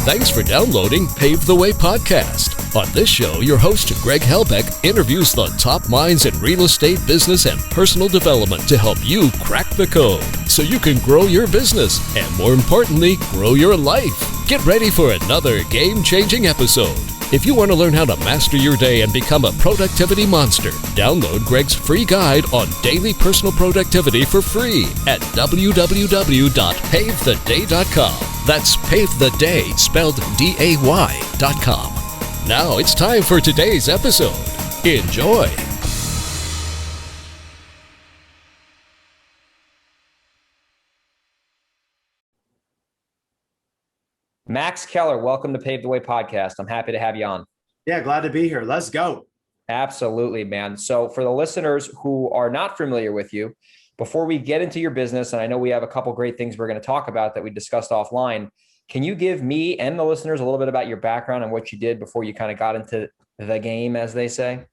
Thanks for downloading Pave the Way Podcast. On this show, your host, Greg Helbeck, interviews the top minds in real estate, business, and personal development to help you crack the code so you can grow your business and, more importantly, grow your life. Get ready for another game-changing episode. If you want to learn how to master your day and become a productivity monster, download Greg's free guide on daily personal productivity for free at www.pavetheday.com. That's Pave the Day, spelled DAY.com. Now it's time for today's episode. Enjoy. Max Keller, welcome to Pave the Way Podcast. I'm happy to have you on. Yeah, glad to be here. Let's go. Absolutely, man. So for the listeners who are not familiar with you, before we get into your business, and I know we have a couple great things we're going to talk about that we discussed offline, can you give me and the listeners a little bit about your background and what you did before you kind of got into the game, as they say?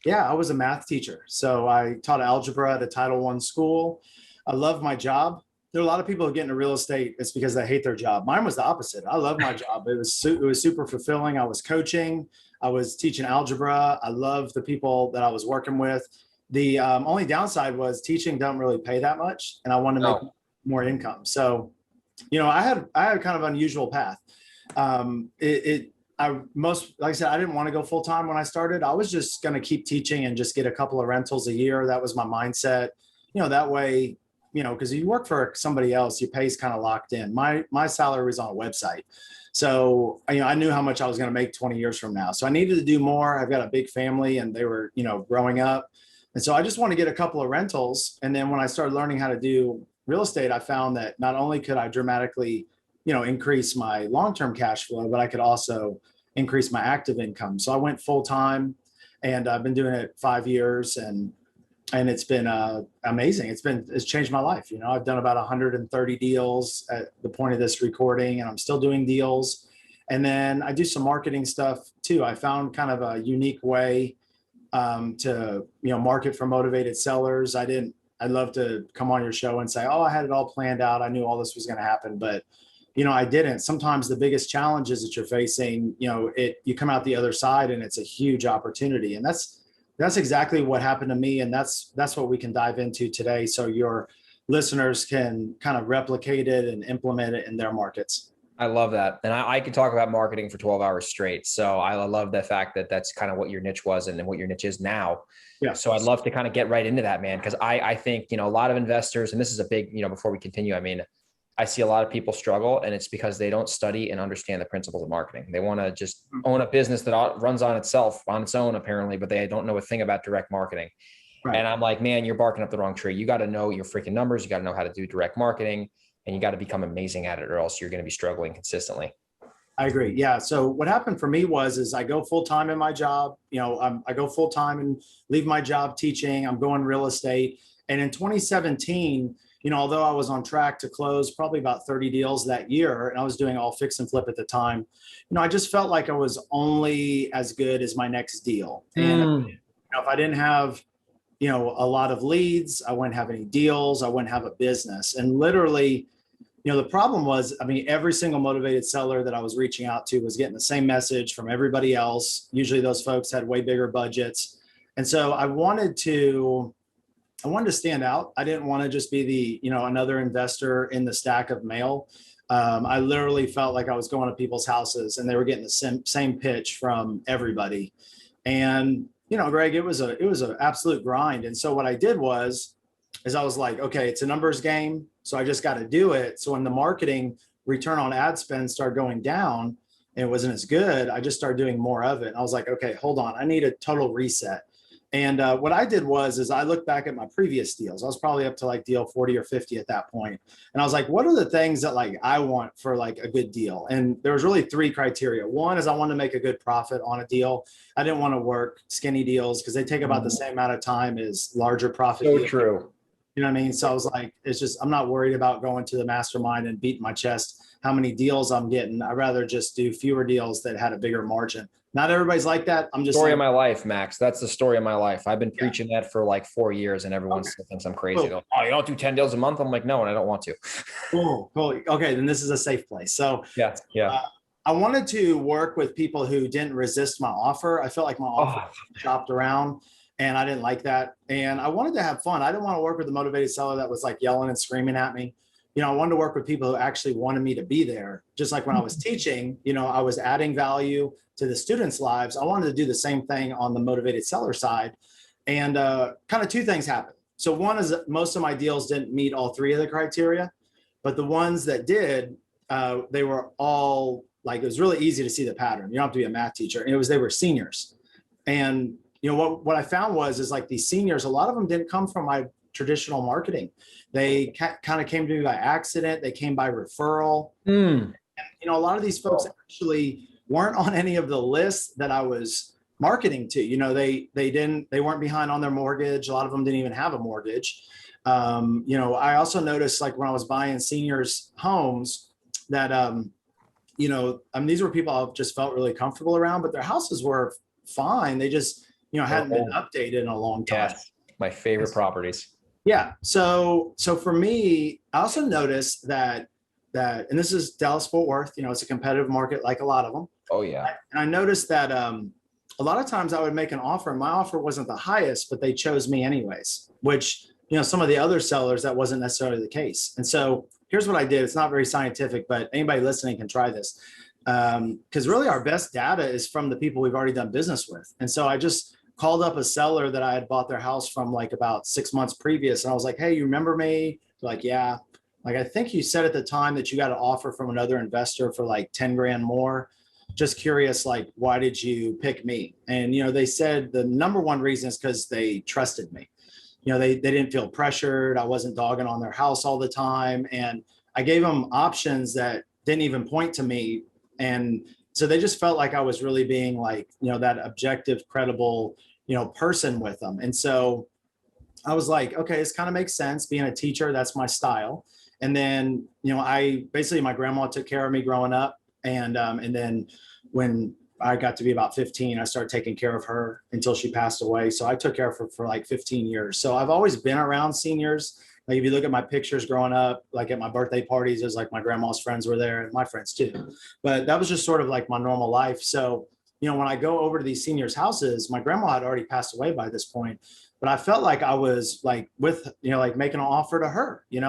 Yeah, I was a math teacher. So I taught algebra at a Title I school. I love my job. There are a lot of people who get into real estate. It's because they hate their job. Mine was the opposite. I love my job. It was super fulfilling. I was coaching. I was teaching algebra. I loved the people that I was working with. The only downside was teaching don't really pay that much, and I wanted to make more income. So, you know, I had a kind of unusual path. Like I said, I didn't want to go full time when I started. I was just going to keep teaching and just get a couple of rentals a year. That was my mindset. You know, that way, you know, because you work for somebody else, your pay's kind of locked in. My salary was on a website. So, you know, I knew how much I was going to make 20 years from now. So I needed to do more. I've got a big family and they were, you know, growing up. And so I just want to get a couple of rentals. And then when I started learning how to do real estate, I found that not only could I dramatically, you know, increase my long-term cash flow, but I could also increase my active income. So I went full time and I've been doing it 5 years and it's been amazing. It's changed my life. You know, I've done about 130 deals at the point of this recording, and I'm still doing deals. And then I do some marketing stuff too. I found kind of a unique way to, you know, market for motivated sellers. I'd love to come on your show and say, oh, I had it all planned out. I knew all this was going to happen, but you know, I didn't. Sometimes the biggest challenges that you're facing, you know, you come out the other side and it's a huge opportunity. And that's exactly what happened to me. And that's what we can dive into today. So your listeners can kind of replicate it and implement it in their markets. I love that. And I could talk about marketing for 12 hours straight. So I love the fact that that's kind of what your niche was and what your niche is now. Yeah. So I'd love to kind of get right into that, man. Cause I think, you know, a lot of investors, and this is a big, you know, before we continue, I mean, I see a lot of people struggle, and it's because they don't study and understand the principles of marketing. They want to just own a business that runs on its own, apparently, but they don't know a thing about direct marketing. Right. And I'm like, man, you're barking up the wrong tree. You got to know your freaking numbers. You got to know how to do direct marketing, and you got to become amazing at it, or else you're going to be struggling consistently. I agree. Yeah. So what happened for me is I go full time in my job. You know, I go full time and leave my job teaching. I'm going real estate. And in 2017, you know, although I was on track to close probably about 30 deals that year, and I was doing all fix and flip at the time, you know, I just felt like I was only as good as my next deal. And you know, if I didn't have, you know, a lot of leads, I wouldn't have any deals, I wouldn't have a business. And literally, you know, the problem was, I mean, every single motivated seller that I was reaching out to was getting the same message from everybody else. Usually those folks had way bigger budgets. And so I wanted to stand out. I didn't want to just be the, you know, another investor in the stack of mail. I literally felt like I was going to people's houses and they were getting the same pitch from everybody. And, you know, Greg, it was an absolute grind. And so what I did I was like, okay, it's a numbers game. So I just got to do it. So when the marketing return on ad spend started going down and it wasn't as good, I just started doing more of it. And I was like, okay, hold on. I need a total reset. And what I did is I looked back at my previous deals. I was probably up to like deal 40 or 50 at that point. And I was like, what are the things that like I want for like a good deal? And there was really 3 criteria. One is I wanted to make a good profit on a deal. I didn't want to work skinny deals because they take about the same amount of time as larger profit deals. True. You know what I mean? So I was like, I'm not worried about going to the mastermind and beating my chest how many deals I'm getting. I'd rather just do fewer deals that had a bigger margin. Not everybody's like that. I'm just story of my life, Max. That's the story of my life. I've been preaching that for like 4 years, and everyone still thinks I'm crazy. Cool. Like, oh, you don't do 10 deals a month? I'm like, no, and I don't want to. Cool. Okay, then this is a safe place. So yeah. I wanted to work with people who didn't resist my offer. I felt like my offer was shopped around, and I didn't like that. And I wanted to have fun. I didn't want to work with a motivated seller that was like yelling and screaming at me. I wanted to work with people who actually wanted me to be there. Just like when I was teaching, I was adding value to the students' lives. I wanted to do the same thing on the motivated seller side. And kind of two things happened. So one is that most of my deals didn't meet all three of the criteria, but the ones that did, they were all like, it was really easy to see the pattern. You don't have to be a math teacher. And they were seniors. And what I found was like these seniors, a lot of them didn't come from my traditional marketing. They kind of came to me by accident. They came by referral. And, a lot of these folks actually weren't on any of the lists that I was marketing to. They weren't behind on their mortgage. A lot of them didn't even have a mortgage. I also noticed, like, when I was buying seniors homes that, these were people I just felt really comfortable around, but their houses were fine. They just, hadn't been updated in a long time. Yes, my favorite properties. Yeah. So for me, I also noticed that, and this is Dallas-Fort Worth, it's a competitive market like a lot of them. Oh yeah. And I noticed that a lot of times I would make an offer and my offer wasn't the highest, but they chose me anyways, which, some of the other sellers, that wasn't necessarily the case. And so here's what I did. It's not very scientific, but anybody listening can try this. Because really our best data is from the people we've already done business with. And so I just called up a seller that I had bought their house from like about 6 months previous. And I was like, hey, you remember me? They're like, yeah. Like, I think you said at the time that you got an offer from another investor for like 10 grand more. Just curious, like, why did you pick me? And, they said the number one reason is because they trusted me. They didn't feel pressured. I wasn't dogging on their house all the time. And I gave them options that didn't even point to me. And so they just felt like I was really being like, that objective, credible, person with them. And so I was like, okay, this kind of makes sense. Being a teacher, that's my style. And then, my grandma took care of me growing up. And then when I got to be about 15, I started taking care of her until she passed away. So I took care of her for like 15 years. So I've always been around seniors. Like, if you look at my pictures growing up, like at my birthday parties, it was like my grandma's friends were there and my friends too. But that was just sort of like my normal life. So, when I go over to these seniors' houses, my grandma had already passed away by this point, but I felt like I was like with, like making an offer to her, and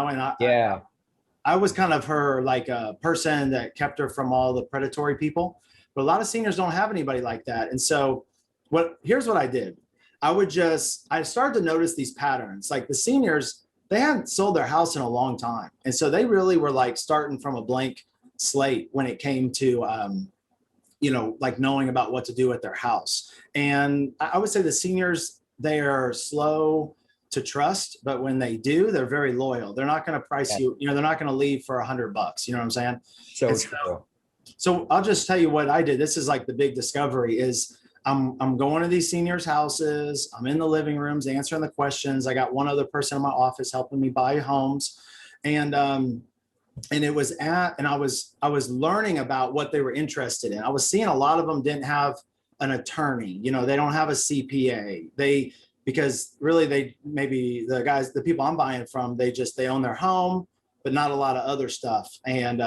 I was kind of her, like a person that kept her from all the predatory people. But a lot of seniors don't have anybody like that. And so here's what I did. I started to notice these patterns. Like, the seniors, they hadn't sold their house in a long time. And so they really were like starting from a blank slate when it came to, like knowing about what to do with their house. And I would say the seniors, they are slow to trust, but when they do, they're very loyal. They're not going to price you, they're not going to leave for $100. You know what I'm saying? So true. So I'll just tell you what I did. This is like the big discovery is I'm going to these seniors' houses. I'm in the living rooms answering the questions. I got one other person in my office helping me buy homes. And it was I was learning about what they were interested in. I was seeing a lot of them didn't have an attorney, they don't have a CPA. Because really the people I'm buying from, they own their home, but not a lot of other stuff. And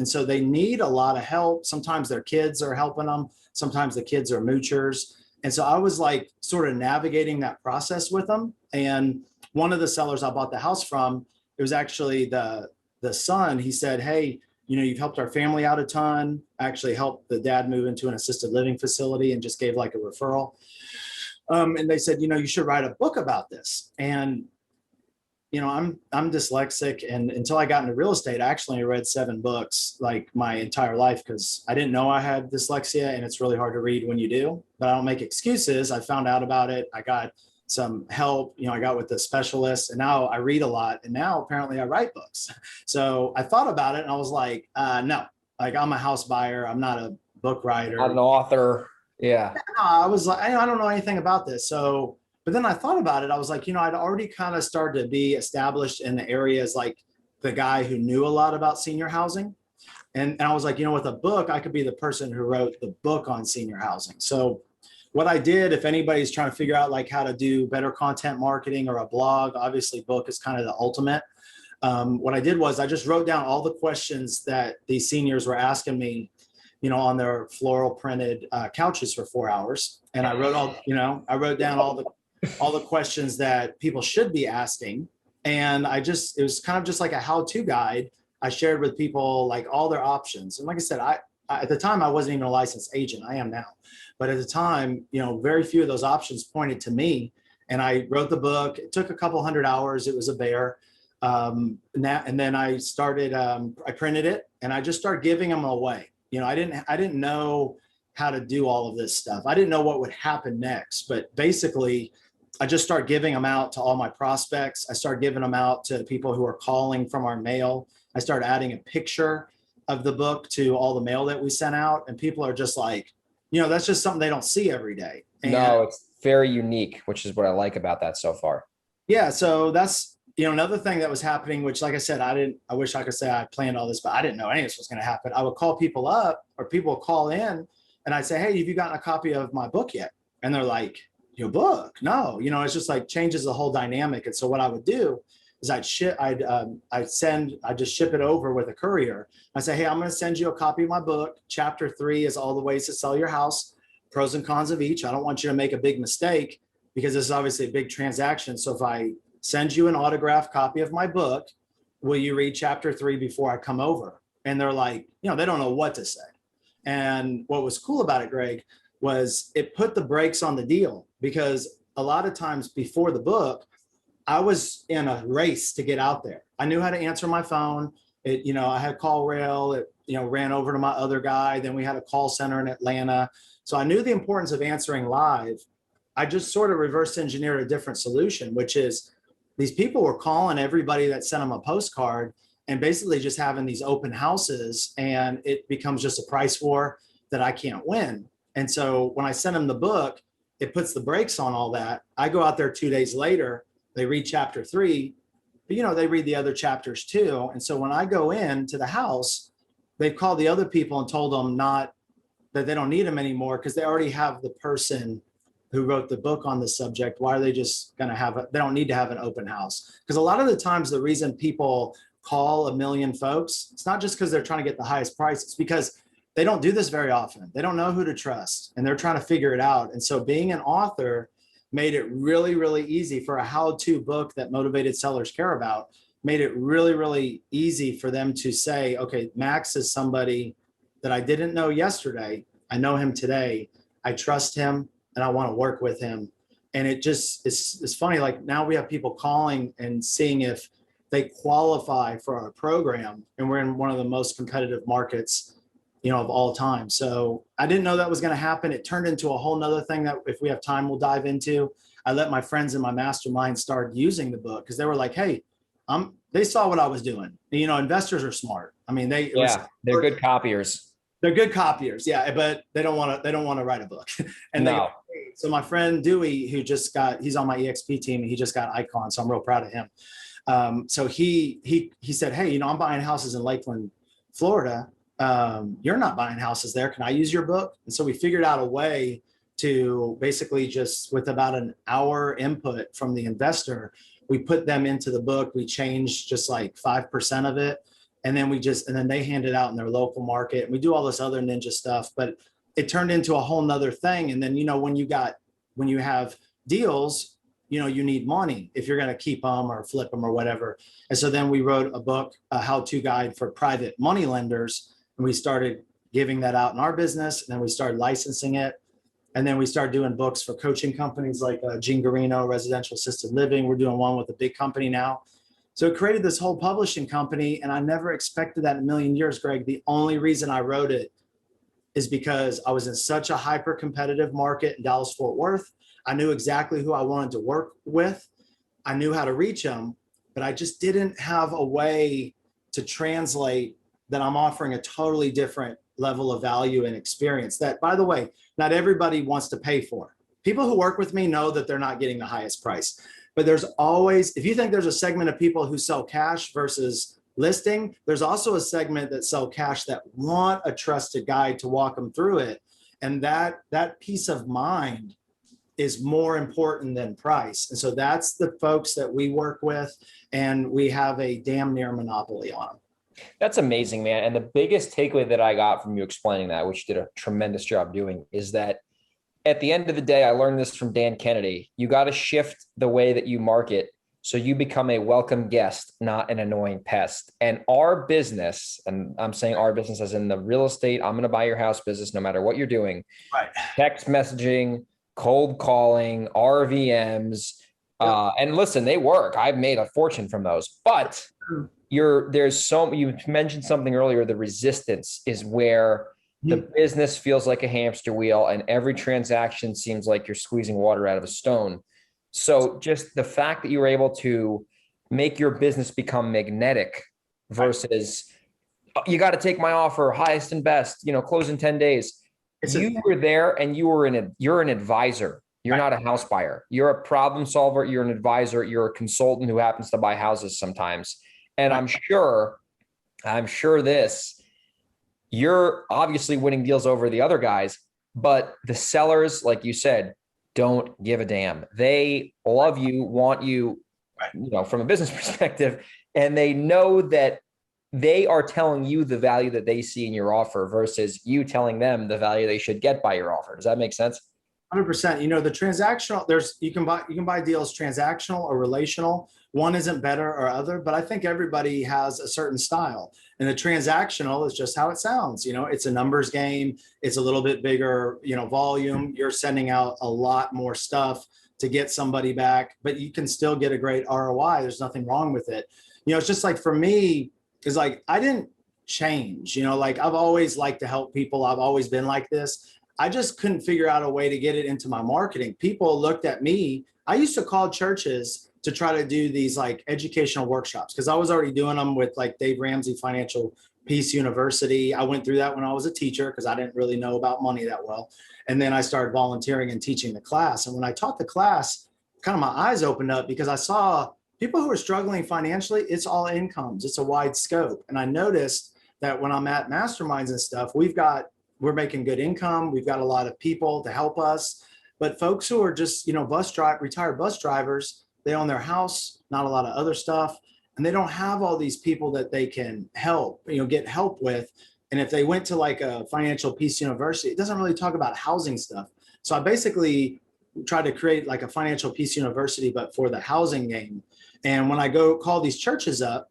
so they need a lot of help. Sometimes their kids are helping them. Sometimes the kids are moochers. And so I was like sort of navigating that process with them. And one of the sellers I bought the house from, it was actually the son. He said, hey, you've helped our family out a ton. I actually helped the dad move into an assisted living facility and just gave like a referral. And they said, you should write a book about this. And, I'm dyslexic. And until I got into real estate, I actually read 7 books like my entire life because I didn't know I had dyslexia, and it's really hard to read when you do. But I don't make excuses. I found out about it. I got some help. I got with the specialist, and now I read a lot. And now apparently I write books. So I thought about it and I was like, no, like, I'm a house buyer. I'm not a book writer. Not an author. Yeah. I was like, I don't know anything about this. So, but then I thought about it. I was like, I'd already kind of started to be established in the area as like the guy who knew a lot about senior housing. And I was like, with a book, I could be the person who wrote the book on senior housing. So what I did, if anybody's trying to figure out like how to do better content marketing or a blog, obviously book is kind of the ultimate. What I did was I just wrote down all the questions that these seniors were asking me. on their floral printed couches for 4 hours. And I wrote down all the questions that people should be asking. And it was kind of just like a how-to guide. I shared with people like all their options. And like I said, I at the time, I wasn't even a licensed agent. I am now. But at the time, very few of those options pointed to me. And I wrote the book. It took a couple 100 hours. It was a bear. And then I started, I printed it and I just started giving them away. I didn't know how to do all of this stuff. I didn't know what would happen next, but basically I just started giving them out to all my prospects. I started giving them out to people who are calling from our mail. I started adding a picture of the book to all the mail that we sent out. And people are just like, that's just something they don't see every day. And no, it's very unique, which is what I like about that so far. Yeah. So that's, another thing that was happening, which like I said, I wish I could say I planned all this, but I didn't know any of this was going to happen. I would call people up or people would call in and I'd say, hey, have you gotten a copy of my book yet? And they're like, your book? No, it's just like changes the whole dynamic. And so what I would do is I'd just ship it over with a courier. I say, hey, I'm going to send you a copy of my book. Chapter 3 is all the ways to sell your house, pros and cons of each. I don't want you to make a big mistake because this is obviously a big transaction. So if I send you an autographed copy of my book, will you read chapter 3 before I come over? And they're like, they don't know what to say. And what was cool about it, Greg, was it put the brakes on the deal because a lot of times before the book, I was in a race to get out there. I knew how to answer my phone. I had call rail. It, ran over to my other guy. Then we had a call center in Atlanta. So I knew the importance of answering live. I just sort of reverse engineered a different solution, which is these people were calling everybody that sent them a postcard and basically just having these open houses, and it becomes just a price war that I can't win. And so when I send them the book, it puts the brakes on all that. I go out there 2 days later, they read chapter 3, but they read the other chapters too. And so when I go into the house, they've called the other people and told them that they don't need them anymore because they already have the person who wrote the book on the subject. Why are they just going to they don't need to have an open house? Because a lot of the times the reason people call a million folks, it's not just because they're trying to get the highest price. It's because they don't do this very often. They don't know who to trust and they're trying to figure it out. And so being an author made it really, really easy for a how-to book that motivated sellers care about, made it really, really easy for them to say, okay, Max is somebody that I didn't know yesterday. I know him today. I trust him and I want to work with him. And it just, it's funny. Like now we have people calling and seeing if they qualify for our program, and we're in one of the most competitive markets, of all time. So I didn't know that was going to happen. It turned into a whole nother thing that if we have time, we'll dive into. I let my friends in my mastermind start using the book because they were like, hey, they saw what I was doing. Investors are smart. I mean, they're good copiers. They're good copiers. Yeah. But they don't want to write a book. And no. So my friend Dewey, he's on my EXP team and he just got Icon. So I'm real proud of him. So he said, hey, I'm buying houses in Lakeland, Florida. You're not buying houses there. Can I use your book? And so we figured out a way to basically just with about an hour input from the investor, we put them into the book. We changed just like 5% of it. And then they hand it out in their local market. And we do all this other ninja stuff, but it turned into a whole nother thing. And then, when you have deals, you need money if you're going to keep them or flip them or whatever. And so then we wrote a book, a how-to guide for private money lenders. And we started giving that out in our business. And then we started licensing it. And then we started doing books for coaching companies like Gene Garino, Residential Assisted Living. We're doing one with a big company now. So it created this whole publishing company. And I never expected that in a million years, Greg. The only reason I wrote it is because I was in such a hyper competitive market in Dallas, Fort Worth. I knew exactly who I wanted to work with. I knew how to reach them, but I just didn't have a way to translate that I'm offering a totally different level of value and experience that, by the way, not everybody wants to pay for. People who work with me know that they're not getting the highest price, but there's always, if you think there's a segment of people who sell cash versus listing, there's also a segment that sell cash that want a trusted guide to walk them through it. And that peace of mind is more important than price. And so that's the folks that we work with, and we have a damn near monopoly on them. That's amazing, man. And the biggest takeaway that I got from you explaining that, which you did a tremendous job doing, is that at the end of the day, I learned this from Dan Kennedy. You got to shift the way that you market so you become a welcome guest, not an annoying pest. And our business, and I'm saying our business as in the real estate, I'm going to buy your house business, no matter what you're doing, Right. Text messaging, cold calling, RVMs. And listen, they work. I've made a fortune from those, but you mentioned something earlier. The resistance is where the business feels like a hamster wheel and every transaction seems like you're squeezing water out of a stone. So just the fact that you were able to make your business become magnetic versus you got to take my offer, highest and best, close in 10 days. You were there and you're an advisor. You're not a house buyer. You're a problem solver. You're an advisor. You're a consultant who happens to buy houses sometimes. And I'm sure you're obviously winning deals over the other guys, but the sellers, like you said, don't give a damn. They love you, want you, from a business perspective, and they know that they are telling you the value that they see in your offer versus you telling them the value they should get by your offer. Does that make sense? 100%. The transactional, you can buy deals transactional or relational. One isn't better or other, but I think everybody has a certain style. And the transactional is just how it sounds. It's a numbers game. It's a little bit bigger, volume. You're sending out a lot more stuff to get somebody back, but you can still get a great ROI. There's nothing wrong with it. It's just like for me, it's like I didn't change. Like I've always liked to help people. I've always been like this. I just couldn't figure out a way to get it into my marketing. People looked at me. I used to call churches to try to do these like educational workshops because I was already doing them with like Dave Ramsey Financial Peace University. I went through that when I was a teacher because I didn't really know about money that well. And then I started volunteering and teaching the class. And when I taught the class, kind of my eyes opened up because I saw people who are struggling financially. It's all incomes. It's a wide scope. And I noticed that when I'm at masterminds and stuff, we're making good income. We've got a lot of people to help us, but folks who are just, retired bus drivers, they own their house, not a lot of other stuff. And they don't have all these people that they can help, get help with. And if they went to like a Financial Peace University, it doesn't really talk about housing stuff. So I basically tried to create like a Financial Peace University, but for the housing game. And when I go call these churches up,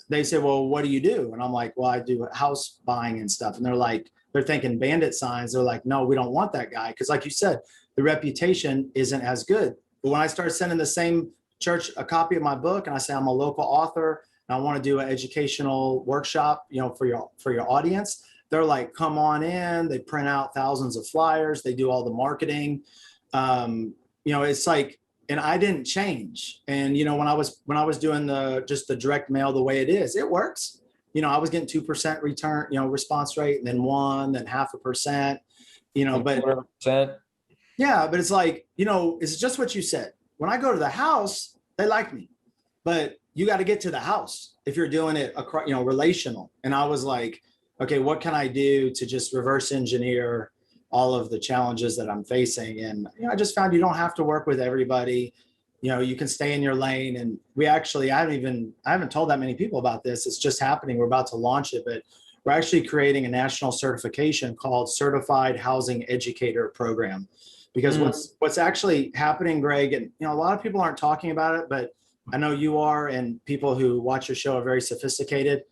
they say, well, what do you do? And I'm like, well, I do house buying and stuff. And they're thinking bandit signs. They're like, no, we don't want that guy. Because like you said, the reputation isn't as good. But when I start sending the same church a copy of my book and I say I'm a local author and I want to do an educational workshop, for your audience, they're like, come on in. They print out thousands of flyers. They do all the marketing. It's like, and I didn't change. And, when I was doing the direct mail the way it is, it works. I was getting 2% return, response rate, and then 1%, then 0.5%, but yeah, but it's like, it's just what you said. When I go to the house, they like me, but you got to get to the house if you're doing it, relational. And I was like, okay, what can I do to just reverse engineer all of the challenges that I'm facing? And, I just found you don't have to work with everybody. You can stay in your lane. And I haven't told that many people about this. It's just happening. We're about to launch it, but we're actually creating a national certification called Certified Housing Educator Program. Because what's actually happening, Greg, and a lot of people aren't talking about it, but I know you are, and people who watch your show are very sophisticated.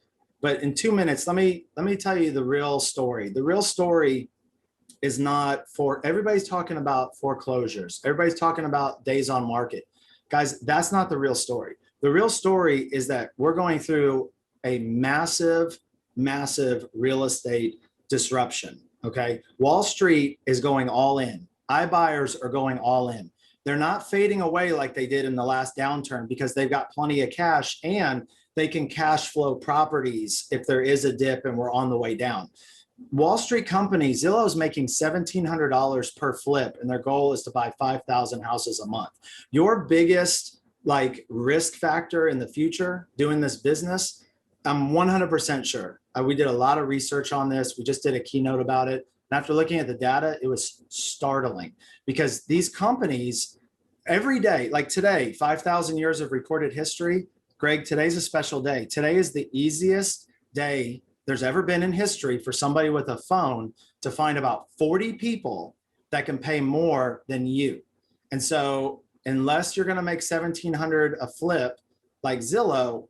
But in 2 minutes, let me tell you the real story. The real story is not everybody's talking about foreclosures. Everybody's talking about days on market. Guys, that's not the real story. The real story is that we're going through a massive, massive real estate disruption. Okay. Wall Street is going all in. iBuyers are going all in. They're not fading away like they did in the last downturn because they've got plenty of cash and they can cash flow properties if there is a dip and we're on the way down. Wall Street companies, Zillow is making $1,700 per flip, and their goal is to buy 5,000 houses a month. Your biggest risk factor in the future doing this business, I'm 100% sure. We did a lot of research on this. We just did a keynote about it. And after looking at the data, it was startling because these companies every day, like today, 5,000 years of recorded history. Greg, today's a special day. Today is the easiest day there's ever been in history for somebody with a phone to find about 40 people that can pay more than you. And so unless you're going to make 1,700 a flip like Zillow,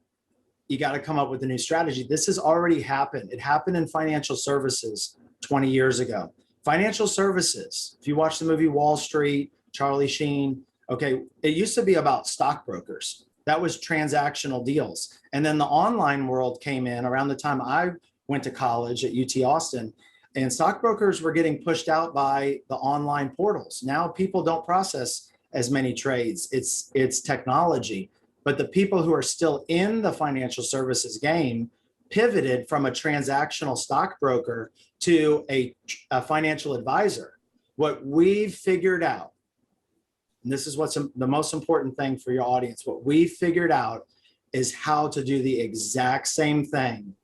you got to come up with a new strategy. This has already happened. It happened in financial services 20 years ago. Financial services, if you watch the movie Wall Street, Charlie Sheen, okay, it used to be about stockbrokers. That was transactional deals. And then the online world came in around the time I went to college at UT Austin, and stockbrokers were getting pushed out by the online portals. Now people don't process as many trades. It's technology. But the people who are still in the financial services game pivoted from a transactional stockbroker to a financial advisor. What we've figured out, and this is what's the most important thing for your audience, what we've figured out is how to do the exact same thing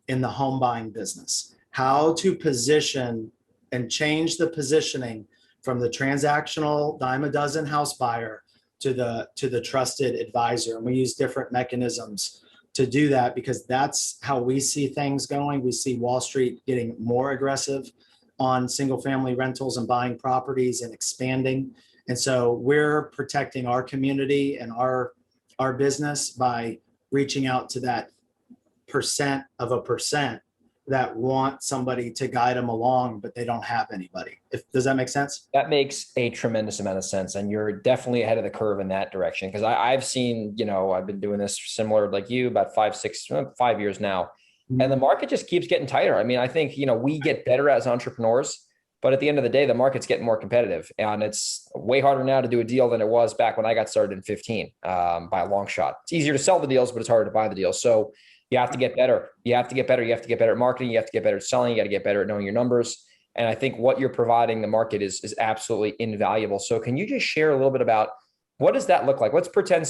in the home buying business, how to position and change the positioning from the transactional dime a dozen house buyer to the trusted advisor. And we use different mechanisms to do that because that's how we see things going. We see Wall Street getting more aggressive on single family rentals and buying properties and expanding. And so we're protecting our community and our business by reaching out to that percent of a percent that want somebody to guide them along, but they don't have anybody. Does that make sense? That makes a tremendous amount of sense. And you're definitely ahead of the curve in that direction. Because I've seen, I've been doing this similar like you about 5 years now. And the market just keeps getting tighter. I mean, I think, we get better as entrepreneurs, but at the end of the day, the market's getting more competitive. And it's way harder now to do a deal than it was back when I got started in 15 by a long shot. It's easier to sell the deals, but it's harder to buy the deals. So you have to get better. You have to get better. You have to get better at marketing. You have to get better at selling. You got to get better at knowing your numbers. And I think what you're providing the market is absolutely invaluable. So can you just share a little bit about what does that look like? Let's pretend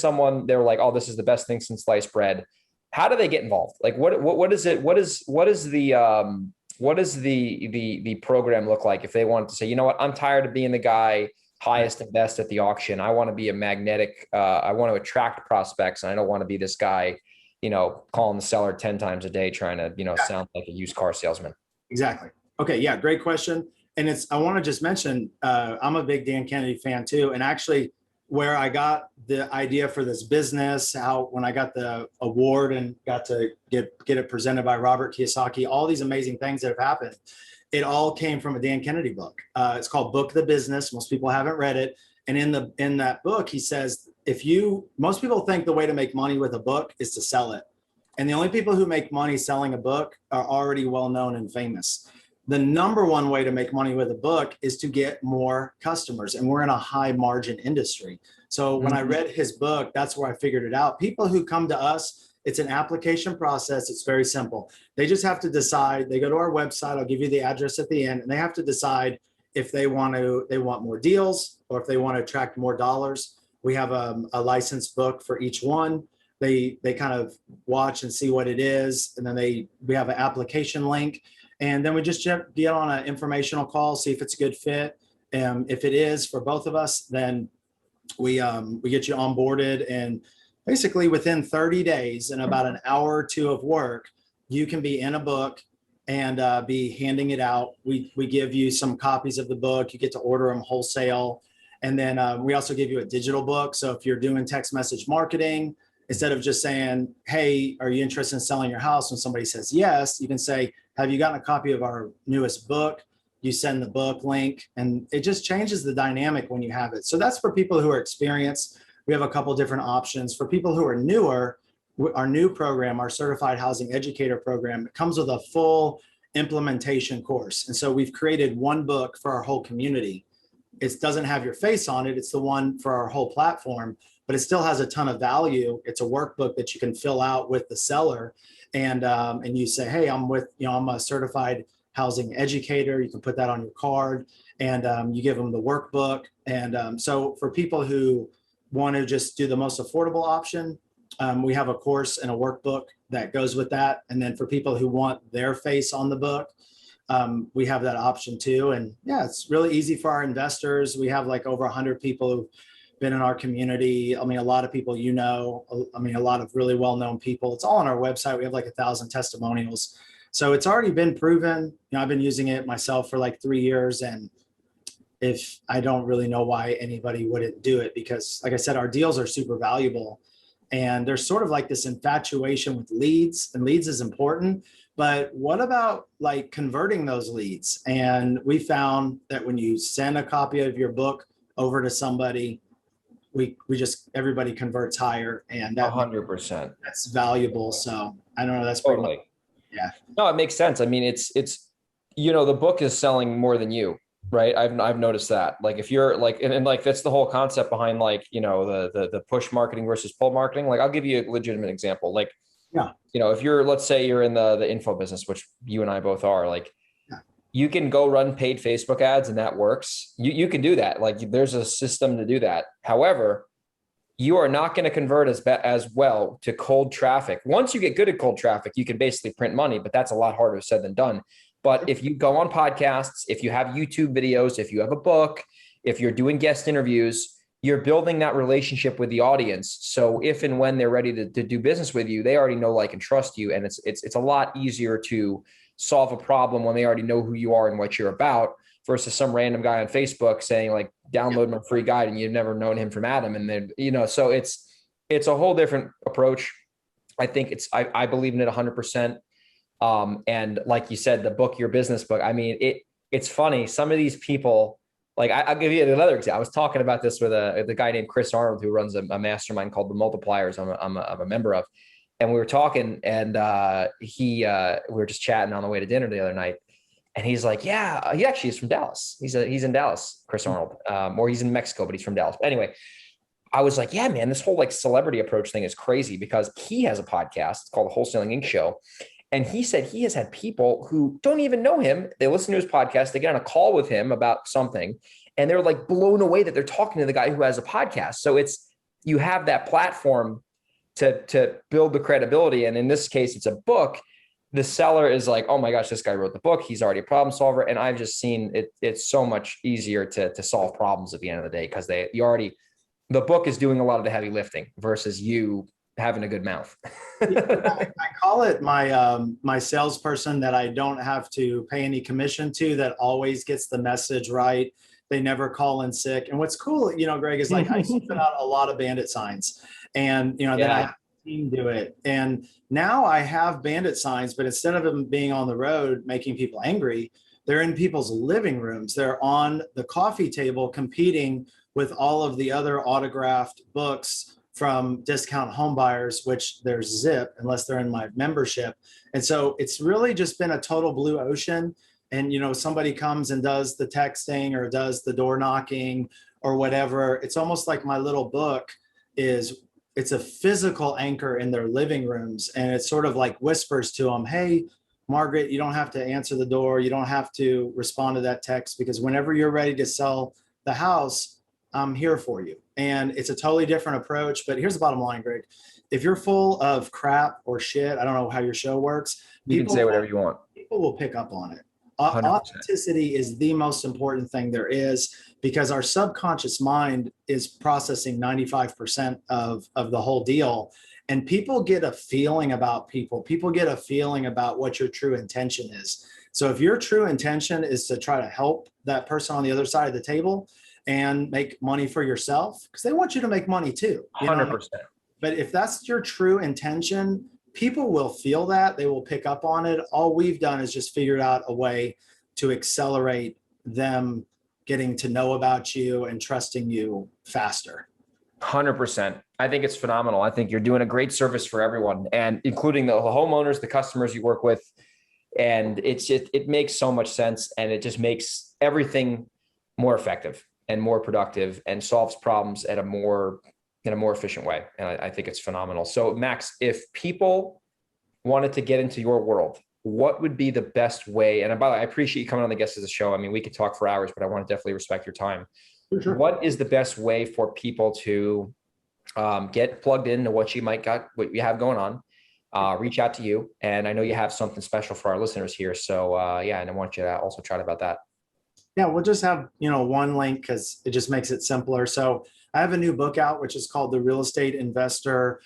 they're like, oh, this is the best thing since sliced bread. How do they get involved? Like what is it? What is the program look like if they want to say, you know what, I'm tired of being the guy highest and best at the auction. I want to be a magnetic. I want to attract prospects, and I don't want to be this guy, calling the seller 10 times a day, trying to, sound like a used car salesman. Exactly. Okay. Yeah. Great question. And I want to just mention, I'm a big Dan Kennedy fan too. And actually where I got the idea for this business, when I got the award and got to get it presented by Robert Kiyosaki, all these amazing things that have happened, it all came from a Dan Kennedy book. It's called Book the Business. Most people haven't read it. And in that book, he says, most people think the way to make money with a book is to sell it. And the only people who make money selling a book are already well-known and famous. The number one way to make money with a book is to get more customers. And we're in a high margin industry. So when I read his book, that's where I figured it out. People who come to us, it's an application process. It's very simple. They just have to decide. They go to our website. I'll give you the address at the end, and they have to decide if they want more deals or if they want to attract more dollars. We have a licensed book for each one. They kind of watch and see what it is. And then we have an application link. And then we just get on an informational call, see if it's a good fit. If it is for both of us, then we get you onboarded. And basically within 30 days and about an hour or two of work, you can be in a book and be handing it out. We give you some copies of the book. You get to order them wholesale. And then we also give you a digital book. So if you're doing text message marketing, instead of just saying, hey, are you interested in selling your house? When somebody says yes, you can say, have you gotten a copy of our newest book? You send the book link, and it just changes the dynamic when you have it. So that's for people who are experienced. We have a couple different options. For people who are newer, our new program, our Certified Housing Educator program, it comes with a full implementation course. And so we've created one book for our whole community. It doesn't have your face on it. It's the one for our whole platform, but it still has a ton of value. It's a workbook that you can fill out with the seller. And you say, hey, I'm a certified housing educator. You can put that on your card, and you give them the workbook. And so for people who want to just do the most affordable option, we have a course and a workbook that goes with that. And then for people who want their face on the book, we have that option too. And yeah, it's really easy for our investors. We have like over 100 people been in our community. I mean, a lot of people, I mean, a lot of really well-known people. It's all on our website. We have like 1,000 testimonials. So it's already been proven. I've been using it myself for like 3 years. And if I don't really know why anybody wouldn't do it, because like I said, our deals are super valuable. And there's sort of like this infatuation with leads, and leads is important. But what about like converting those leads? And we found that when you send a copy of your book over to somebody, everybody converts higher, and that 100%. That's valuable. So I don't know. That's totally. Yeah. No, it makes sense. I mean, it's, the book is selling more than you, right? I've noticed that. Like if you're like, and like, that's the whole concept behind like, the push marketing versus pull marketing. Like I'll give you a legitimate example. Like, yeah, if you're, let's say you're in the info business, which you and I both are, like, you can go run paid Facebook ads and that works. You can do that. Like there's a system to do that. However, you are not going to convert as well to cold traffic. Once you get good at cold traffic, you can basically print money, but that's a lot harder said than done. But if you go on podcasts, if you have YouTube videos, if you have a book, if you're doing guest interviews, you're building that relationship with the audience. So if and when they're ready to do business with you, they already know, like, and trust you. And it's a lot easier to solve a problem when they already know who you are and what you're about, versus some random guy on Facebook saying like, download my free guide, and you've never known him from Adam. And then, so it's a whole different approach. I think I believe in it 100%. And like you said, the book, your business book, I mean, it's funny. Some of these people, like I'll give you another example. I was talking about this with the guy named Chris Arnold, who runs a mastermind called the Multipliers. I'm a member of, and we were talking, and we were just chatting on the way to dinner the other night. And he's like, yeah, he actually is from Dallas. He's in Dallas, Chris Arnold, or he's in Mexico, but he's from Dallas. But anyway, I was like, yeah, man, this whole like celebrity approach thing is crazy, because he has a podcast. It's called the Wholesaling Inc. Show. And he said he has had people who don't even know him. They listen to his podcast. They get on a call with him about something, and they're like blown away that they're talking to the guy who has a podcast. So you have that platform to build the credibility. And in this case, it's a book. The seller is like, oh my gosh, this guy wrote the book. He's already a problem solver. And I've just seen it. It's so much easier to solve problems at the end of the day, because the book is doing a lot of the heavy lifting versus you having a good mouth. I call it my salesperson that I don't have to pay any commission to, that always gets the message right. They never call in sick. And what's cool, Greg, is like I put out a lot of bandit signs, and then I have a team do it. And now I have bandit signs, but instead of them being on the road making people angry, they're in people's living rooms. They're on the coffee table competing with all of the other autographed books from discount home buyers, which there's zip unless they're in my membership. And so it's really just been a total blue ocean. And, somebody comes and does the texting or does the door knocking or whatever. It's almost like my little book it's a physical anchor in their living rooms. And it sort of like whispers to them, hey, Margaret, you don't have to answer the door. You don't have to respond to that text, because whenever you're ready to sell the house, I'm here for you. And it's a totally different approach. But here's the bottom line, Greg. If you're full of crap or shit, I don't know how your show works. You can say whatever you want. People will pick up on it. 100%. Authenticity is the most important thing there is, because our subconscious mind is processing 95% of the whole deal. And people get a feeling about people. People get a feeling about what your true intention is. So if your true intention is to try to help that person on the other side of the table and make money for yourself, because they want you to make money too. 100%. But if that's your true intention, people will feel that. They will pick up on it. All we've done is just figured out a way to accelerate them getting to know about you and trusting you faster. 100%. I think it's phenomenal. I think you're doing a great service for everyone, and including the homeowners, the customers you work with. And it makes so much sense, and it just makes everything more effective and more productive and solves problems in a more efficient way. And I think it's phenomenal. So Max, if people wanted to get into your world, what would be the best way? And by the way, I appreciate you coming on the guest of the show. I mean, we could talk for hours, but I want to definitely respect your time. Sure. What is the best way for people to get plugged into what you have going on? Reach out to you. And I know you have something special for our listeners here. So and I want you to also chat about that. Yeah, we'll just have, one link, because it just makes it simpler. So I have a new book out, which is called the Real Estate Investor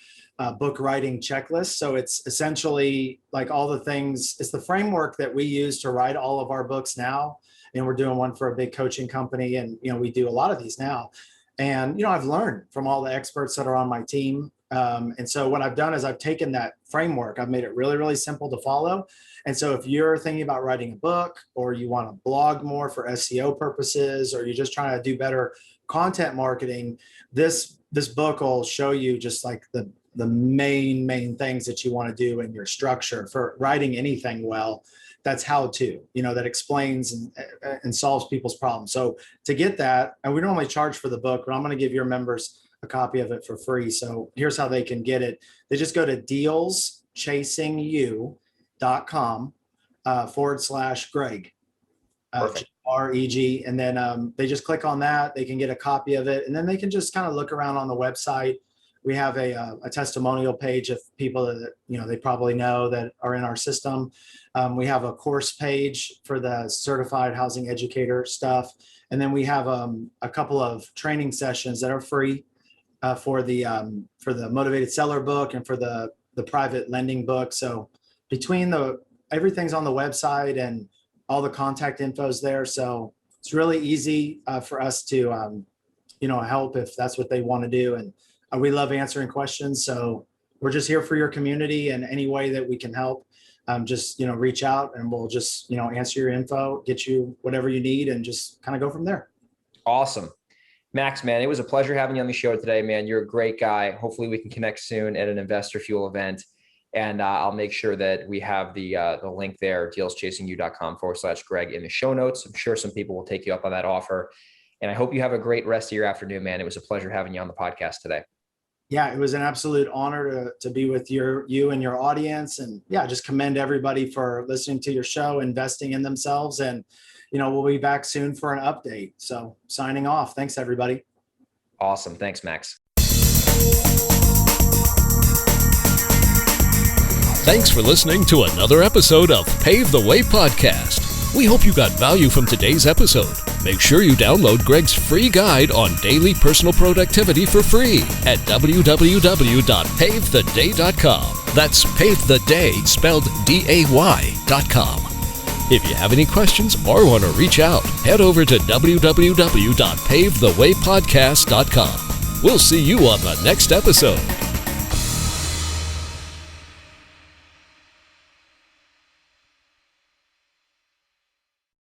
Book Writing Checklist. So it's essentially like all the things, it's the framework that we use to write all of our books now. And we're doing one for a big coaching company. And, we do a lot of these now. And, I've learned from all the experts that are on my team. And so what I've done is I've taken that framework, I've made it really, really simple to follow. And so if you're thinking about writing a book, or you want to blog more for SEO purposes, or you're just trying to do better content marketing, this book will show you just like the main things that you want to do in your structure for writing anything well. That's how to, that explains and solves people's problems. So to get that, and we normally charge for the book, but I'm going to give your members a copy of it for free. So here's how they can get it. They just go to dealschasingyou.com /Greg, REG. And then they just click on that. They can get a copy of it. And then they can just kind of look around on the website. We have a testimonial page of people that, they probably know that are in our system. We have a course page for the certified housing educator stuff. And then we have a couple of training sessions that are free for the motivated seller book and for the private lending book. So between everything's on the website and all the contact info's there. So it's really easy for us to, help if that's what they want to do. And we love answering questions. So we're just here for your community, and any way that we can help, just, reach out, and we'll just, answer your info, get you whatever you need, and just kind of go from there. Awesome. Max, man, it was a pleasure having you on the show today, man. You're a great guy. Hopefully we can connect soon at an Investor Fuel event. And I'll make sure that we have the link there, dealschasingyou.com /Greg in the show notes. I'm sure some people will take you up on that offer. And I hope you have a great rest of your afternoon, man. It was a pleasure having you on the podcast today. Yeah, it was an absolute honor to be with you and your audience. And yeah, just commend everybody for listening to your show, investing in themselves. And, we'll be back soon for an update. So signing off. Thanks, everybody. Awesome. Thanks, Max. Thanks for listening to another episode of Pave the Way Podcast. We hope you got value from today's episode. Make sure you download Greg's free guide on daily personal productivity for free at www.pavetheday.com. That's Pave the Day spelled DAY.com. If you have any questions or want to reach out, head over to www.pavethewaypodcast.com. We'll see you on the next episode.